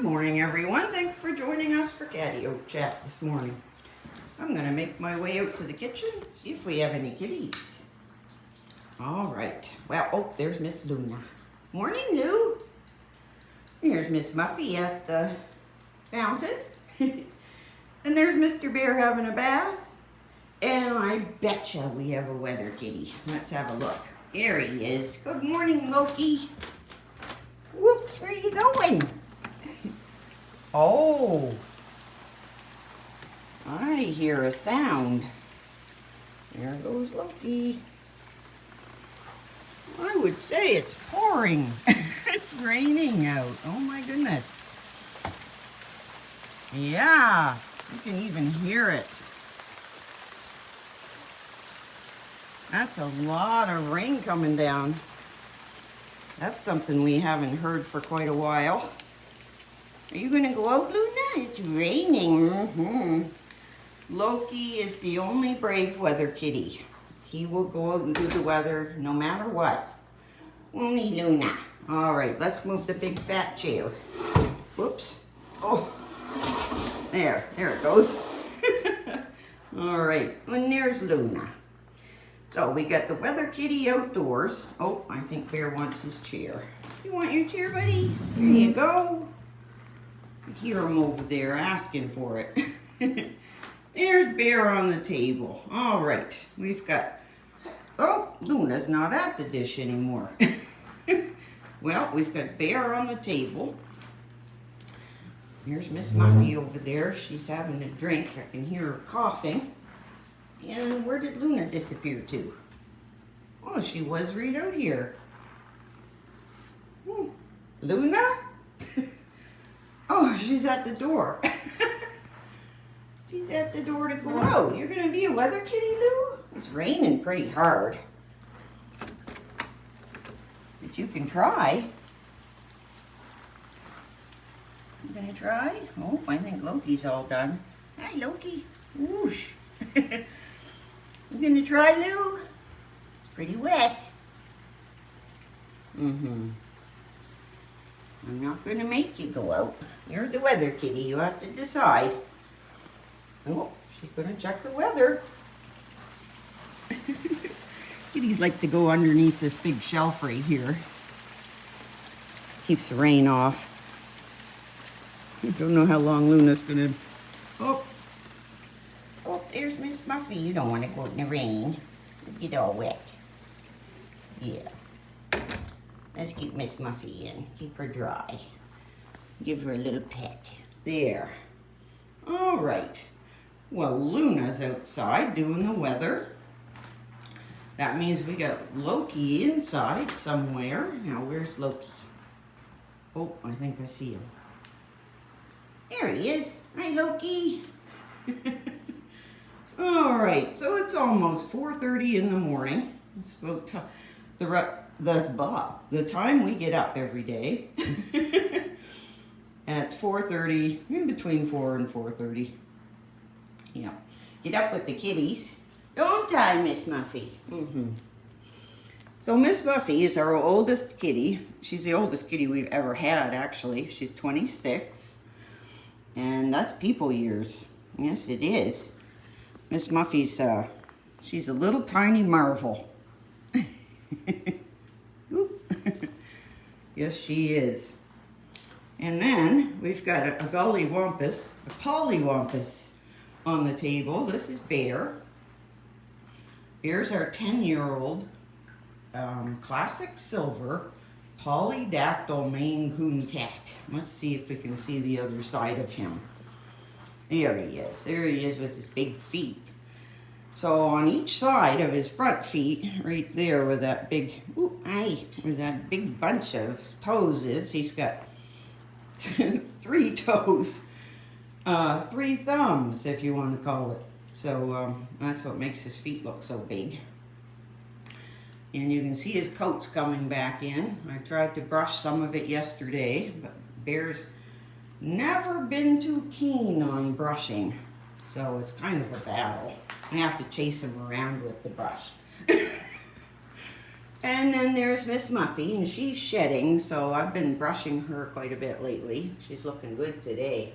Good morning, everyone. Thanks for joining us for Catio Chat this morning. I'm going to make my way out to the kitchen, see if we have any kitties. All right. Well, oh, there's Miss Luna. Morning, Lou. Here's Miss Muffy at the fountain. And there's Mr. Bear having a bath. And I betcha we have a weather kitty. Let's have a look. Here he is. Good morning, Loki. Whoops, where are you going? Oh, I hear a sound. There goes Loki. I would say it's pouring. It's raining out. Oh my goodness. Yeah, you can even hear it. That's a lot of rain coming down. That's something we haven't heard for quite a while. Are you going to go out, Luna? It's raining. Loki is the only brave weather kitty. He will go out and do the weather no matter what. Only Luna. All right, let's move the big fat chair. Whoops. Oh, there it goes. All right, and there's Luna. So we got the weather kitty outdoors. Oh, I think Bear wants his chair. You want your chair, buddy? There you go. I hear him over there asking for it. There's Bear on the table. All right, we've got, oh, Luna's not at the dish anymore. Well, we've got Bear on the table. Here's Miss Muffy over there. She's having a drink. I can hear her coughing. And where did Luna disappear to? Oh, she was right out here. Luna? Oh, she's at the door. She's at the door to go out. You're going to be a weather kitty, Lou? It's raining pretty hard. But you can try. You going to try? Oh, I think Loki's all done. Hi, Loki. Whoosh. You going to try, Lou? It's pretty wet. I'm not going to make you go out. You're the weather kitty. You have to decide. Oh, she's going to check the weather. Kitties like to go underneath this big shelf right here. Keeps the rain off. I don't know how long Luna's going to... Oh, there's Miss Muffy. You don't want to go out in the rain. You get all wet. Yeah. Let's keep Miss Muffy in. Keep her dry. Give her a little pet. There. All right. Well, Luna's outside doing the weather. That means we got Loki inside somewhere. Now, where's Loki? Oh, I think I see him. There he is. Hi, Loki. All right. So it's almost 4:30 in the morning. It's about the time we get up every day. At 4:30, in between 4 and 4:30. Yeah. Get up with the kitties. Don't I, Miss Muffy? So Miss Muffy is our oldest kitty. She's the oldest kitty we've ever had, actually. She's 26. And that's people years. Yes, it is. Miss Muffy's, she's a little tiny marvel. Yes, she is. And then we've got a gollywampus, a pollywampus on the table. This is Bear. Bear's our 10-year-old classic silver polydactyl mainecoon cat. Let's see if we can see the other side of him. There he is. There he is with his big feet. So on each side of his front feet, right there where that big, where that big bunch of toes is, he's got 3 toes, 3 thumbs, if you want to call it. So that's what makes his feet look so big. And you can see his coat's coming back in. I tried to brush some of it yesterday, but Bear's never been too keen on brushing. So it's kind of a battle. I have to chase him around with the brush. And then there's Miss Muffy, and she's shedding, so I've been brushing her quite a bit lately. She's looking good today.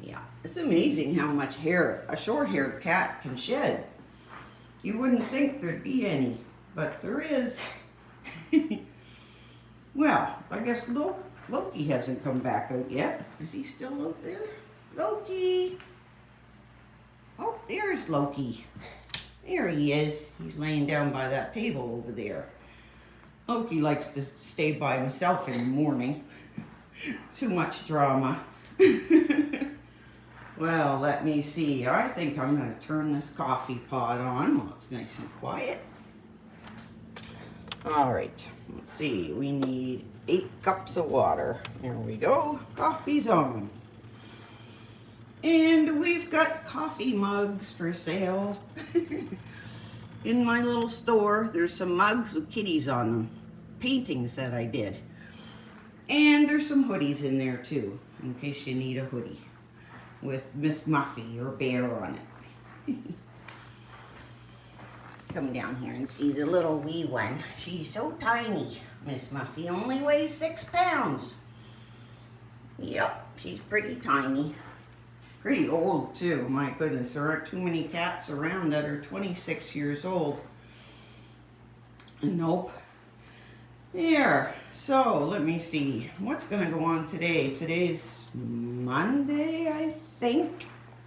Yeah, it's amazing how much hair a short-haired cat can shed. You wouldn't think there'd be any, but there is. Well, I guess Loki hasn't come back out yet. Is he still out there? Loki! Oh, there's Loki. There he is. He's laying down by that table over there. Loki likes to stay by himself in the morning. Too much drama. Well, let me see. I think I'm going to turn this coffee pot on while it's nice and quiet. All right. Let's see. We need 8 cups of water. There we go. Coffee's on. And we've got coffee mugs for sale. In my little store, there's some mugs with kitties on them. Paintings that I did. And there's some hoodies in there too, in case you need a hoodie with Miss Muffy or Bear on it. Come down here and see the little wee one. She's so tiny. Miss Muffy only weighs 6 pounds. Yep, she's pretty tiny. Pretty old too, my goodness. There aren't too many cats around that are 26 years old. Nope. There. So, let me see. What's going to go on today? Today's Monday, I think.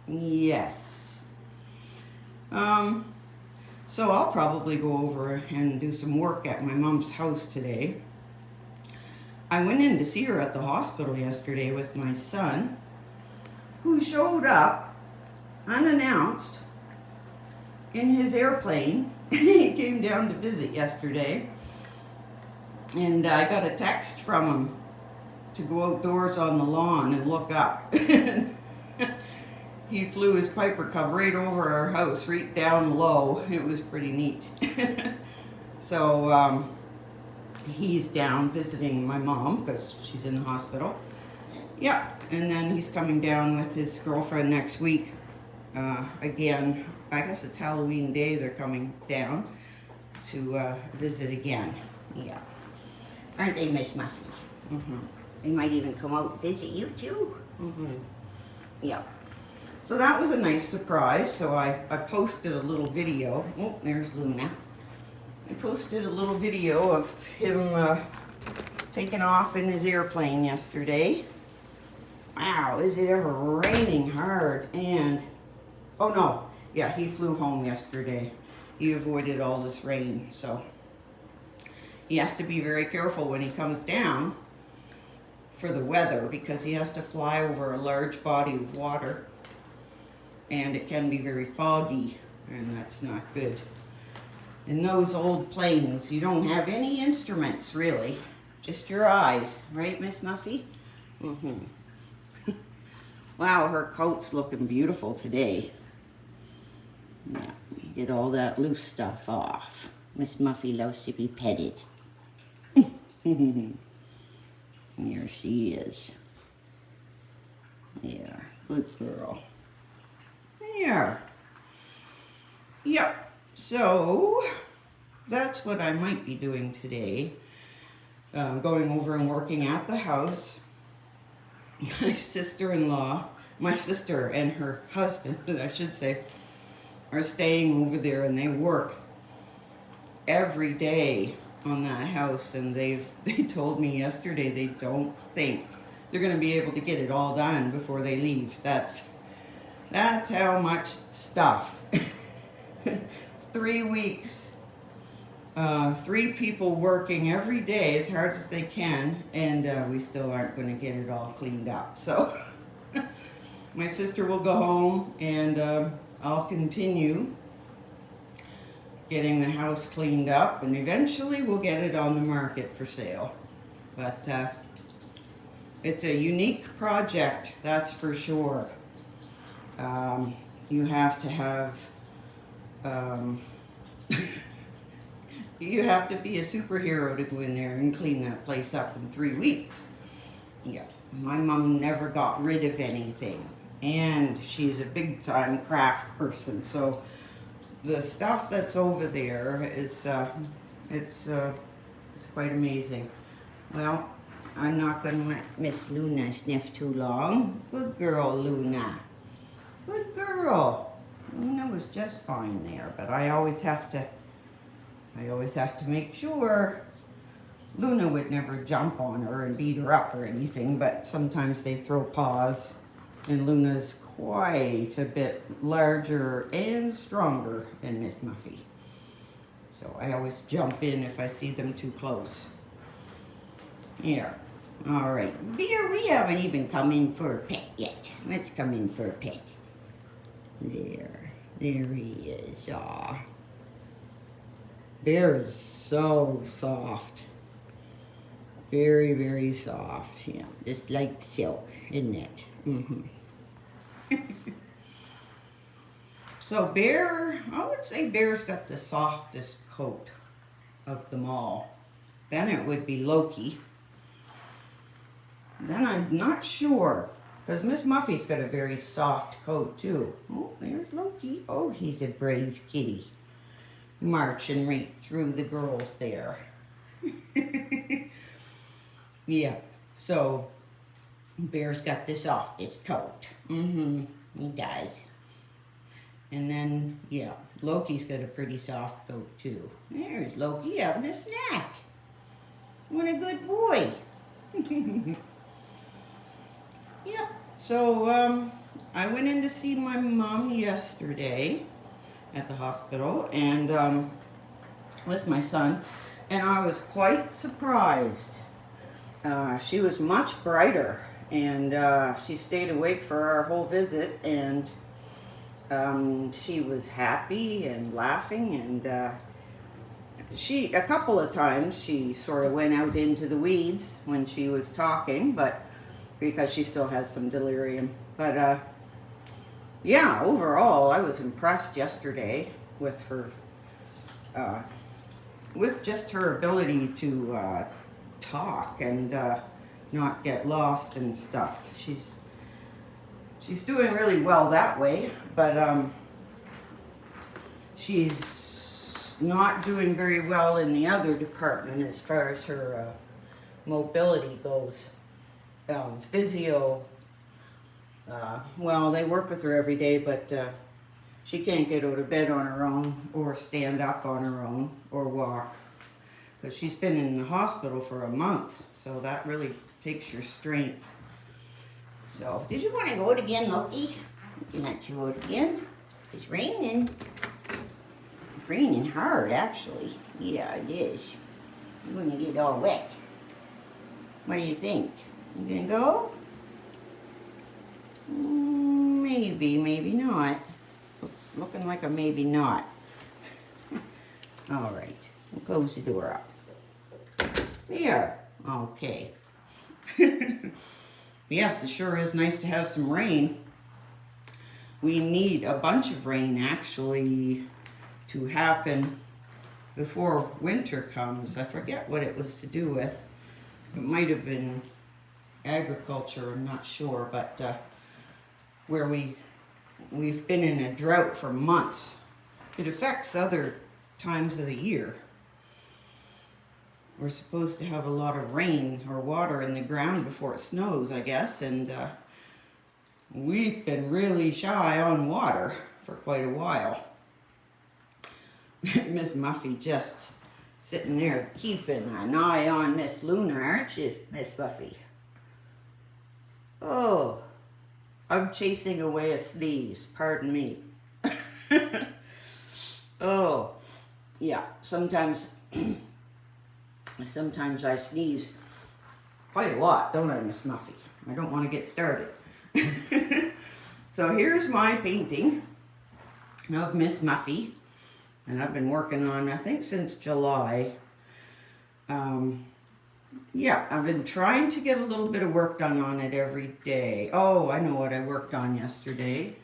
Yes. So I'll probably go over and do some work at my mom's house today. I went in to see her at the hospital yesterday with my son, who showed up unannounced in his airplane. He came down to visit yesterday, and I got a text from him to go outdoors on the lawn and look up. He flew his Piper Cub right over our house, right down low. It was pretty neat. So he's down visiting my mom because she's in the hospital. Yeah, and then he's coming down with his girlfriend next week. Again, I guess it's Halloween Day they're coming down to visit again. Yeah. Aren't they, Miss Muffy? Mm-hmm. They might even come out and visit you too. Mm-hmm. Yeah. So that was a nice surprise. So I posted a little video. Oh, there's Luna. I posted a little video of him taking off in his airplane yesterday. Wow, is it ever raining hard? And, oh no, yeah, he flew home yesterday. He avoided all this rain, so he has to be very careful when he comes down for the weather because he has to fly over a large body of water. And it can be very foggy, and that's not good. In those old planes, you don't have any instruments, really. Just your eyes, right, Miss Muffy? Mm-hmm. Wow, her coat's looking beautiful today. Yeah, get all that loose stuff off. Miss Muffy loves to be petted. Here she is. Yeah, good girl. There. Yep. So that's what I might be doing today. Going over and working at the house. My sister-in-law, my sister and her husband, I should say, are staying over there, and they work every day on that house. And they told me yesterday they don't think they're going to be able to get it all done before they leave. That's how much stuff. 3 weeks, 3 people working every day as hard as they can, and we still aren't going to get it all cleaned up. So my sister will go home, and I'll continue getting the house cleaned up, and eventually we'll get it on the market for sale. But it's a unique project, that's for sure. You have to have, you have to be a superhero to go in there and clean that place up in 3 weeks. Yeah, my mom never got rid of anything, and she's a big time craft person, so the stuff that's over there is It's quite amazing. Well, I'm not going to let Miss Luna sniff too long. Good girl, Luna. Good girl. Luna was just fine there, but I always have to make sure. Luna would never jump on her and beat her up or anything, but sometimes they throw paws, and Luna's quite a bit larger and stronger than Miss Muffy. So I always jump in if I see them too close. Here. All right. Bear, we haven't even come in for a pet yet. Let's come in for a pet. There. There he is. Aw. Bear is so soft. Very, very soft. Yeah, just like silk, isn't it? Mm-hmm. So Bear, I would say Bear's got the softest coat of them all. Then it would be Loki. Then I'm not sure, because Miss Muffy's got a very soft coat too. Oh, there's Loki. Oh, he's a brave kitty. Marching right through the girls there. Yeah, so Bear's got the softest coat. Mm-hmm, he does. And then, yeah, Loki's got a pretty soft coat too. There's Loki having a snack. What a good boy. Yep, so I went in to see my mom yesterday at the hospital and with my son, and I was quite surprised. She was much brighter, and she stayed awake for our whole visit, and she was happy and laughing, and a couple of times she sort of went out into the weeds when she was talking, but because she still has some delirium. But yeah, overall I was impressed yesterday with her, with just her ability to talk and not get lost and stuff. She's doing really well that way, but she's not doing very well in the other department as far as her mobility goes. Physio, well, they work with her every day, but she can't get out of bed on her own or stand up on her own or walk, because she's been in the hospital for a month, so that really takes your strength. So, did you want to go out again, Loki? You can let you out again. It's raining. It's raining hard, actually. Yeah, it is. You're going to get all wet. What do you think? You going to go? Maybe, maybe not. It's looking like a maybe not. All right. We'll close the door up. There. Okay. Yes, it sure is nice to have some rain. We need a bunch of rain, actually, to happen before winter comes. I forget what it was to do with. It might have been agriculture, I'm not sure, but where we've been in a drought for months. It affects other times of the year. We're supposed to have a lot of rain or water in the ground before it snows, I guess, and we've been really shy on water for quite a while. Miss Muffy just sitting there keeping an eye on Miss Luna, aren't you, Miss Muffy? Oh, I'm chasing away a sneeze, pardon me. Oh, yeah, sometimes I sneeze quite a lot, don't I, Miss Muffy? I don't want to get started. So here's my painting of Miss Muffy, and I've been working on, I think, since July. Yeah, I've been trying to get a little bit of work done on it every day. Oh, I know what I worked on yesterday.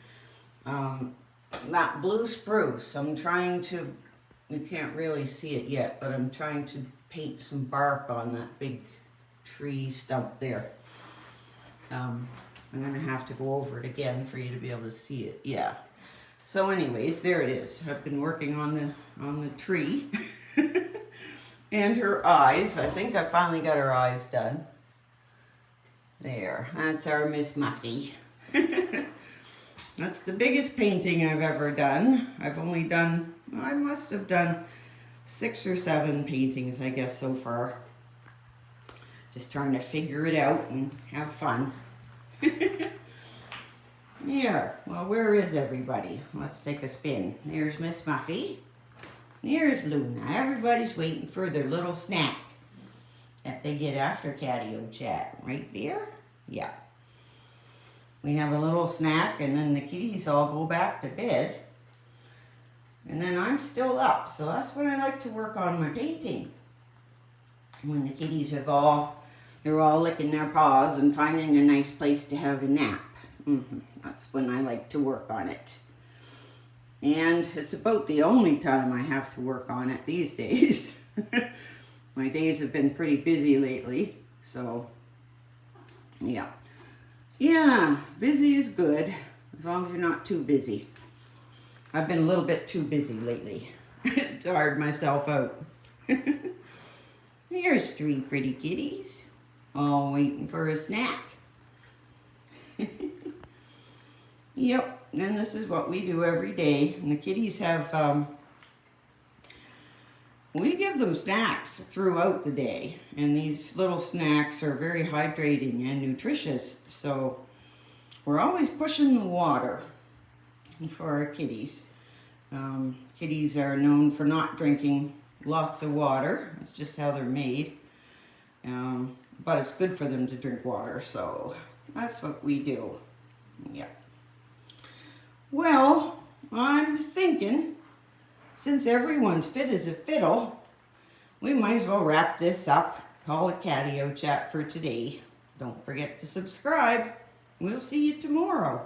That blue spruce, I'm trying to, you can't really see it yet, but I'm trying to paint some bark on that big tree stump there. I'm going to have to go over it again for you to be able to see it. Yeah. So anyways, there it is. I've been working on the tree. And her eyes. I think I finally got her eyes done. There, that's our Miss Muffy. That's the biggest painting I've ever done. I've only done, I must have done 6 or 7 paintings, I guess, so far. Just trying to figure it out and have fun. Yeah, well, where is everybody? Let's take a spin. There's Miss Muffy. There's Luna. Everybody's waiting for their little snack that they get after Catio Chat. Right there? Yeah. We have a little snack and then the kitties all go back to bed. And then I'm still up, so that's when I like to work on my painting. When the kitties they're all licking their paws and finding a nice place to have a nap. That's when I like to work on it. And it's about the only time I have to work on it these days. My days have been pretty busy lately, so yeah. Yeah, busy is good, as long as you're not too busy. I've been a little bit too busy lately. Tired myself out. Here's 3 pretty kitties, all waiting for a snack. Yep, and this is what we do every day. And the kitties have, we give them snacks throughout the day. And these little snacks are very hydrating and nutritious. So we're always pushing the water for our kitties. Kitties are known for not drinking lots of water. It's just how they're made. But it's good for them to drink water, so that's what we do. Yeah. Well, I'm thinking, since everyone's fit as a fiddle, we might as well wrap this up. Call it Catio Chat for today. Don't forget to subscribe. We'll see you tomorrow.